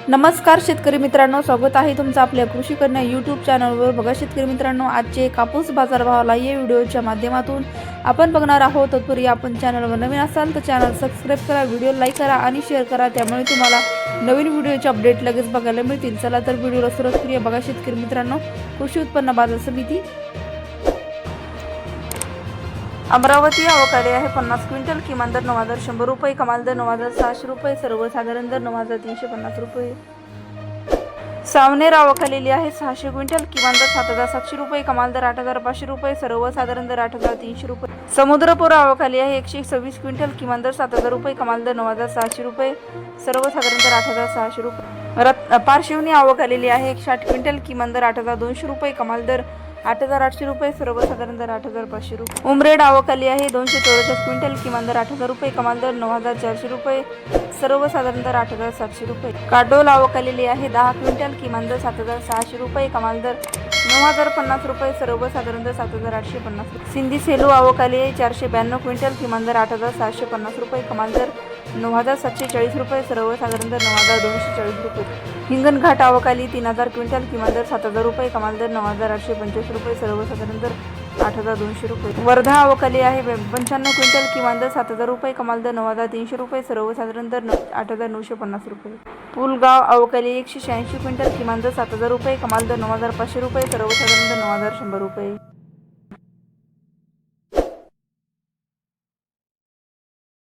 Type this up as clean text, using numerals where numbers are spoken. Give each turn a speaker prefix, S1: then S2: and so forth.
S1: नमस्कार शेतकरी मित्रांनो, स्वागत आहे तुमचं आपल्या कृषी कन्या यूट्यूब चॅनलवर। बघा शेतकरी मित्रांनो, आजचे कापूस बाजारभावाला या व्हिडिओच्या माध्यमातून आपण बघणार आहोत। तत्पूर्वी आपण चॅनलवर नवीन असाल तर चॅनल सबस्क्राइब करा, व्हिडिओ लाईक करा आणि शेअर करा, त्यामुळे तुम्हाला नवीन व्हिडिओचे अपडेट लगेच बघायला मिळतील। चला तर व्हिडिओला सुरुवात करूया। बघा शेतकरी मित्रांनो, कृषी उत्पन्न बाजार समिती अमरावती आवक आहे 50 क्विंटल, किमान दर 9100 रुपये, कमाल दर 9600 रुपये, सर्वसाधारण दर 9350 रुपये। सावनेर आवक आलेली आहे 600 क्विंटल, किमान दर 7700 रुपये, कमाल दर 8500 रुपये, सर्वसाधारण दर 8300 रुपये। समुद्रपूर आवक आली आहे 126 क्विंटल, किमान दर 7000 रुपये, कमाल दर 9600 रुपये, सर्वसाधारण दर 8600 रुपये। पारशिवनी आवक आलेली आहे 160 क्विंटल, किमान दर 8200 रुपये, कमाल दर 8800 रुपये, सर्वसाधारण दर 8500 रुपये। उमरेड आवक आली आहे 244 क्विंटल, किमान दर 8000 रुपये, कमाल दर 9400 रुपये, सर्वसाधारण दर 8700 रुपये। काटोल आवक आलेली आहे 10 क्विंटल, किमान दर 7600 रुपये, कमाल दर 9050 रुपये, सर्वसाधारण दर 7850 रुपये। सिंधी सेलू आवक आली आहे 492 क्विंटल, किमान दर 8750 रुपये, कमाल दर 9740 रुपये, सर्वसाधारण दर 9240 रुपये। हिंगणघाट आवक आली 3000 क्विंटल, किमान दर 7000 रुपये, कमाल दर 9825 रुपये, सर्वसाधारण दर 8200 रुपये। वर्धा आवक आली आहे 95 क्विंटल, किमान दर 7000 रुपये, कमाल दर 9300 रुपये, सर्वसाधारण दर 8950 रुपये। पुलगाव आवक आली 186 क्विंटल, किमान दर 7000 रुपये, कमाल दर 9500 रुपये, सर्वसाधारण दर 9100 रुपये।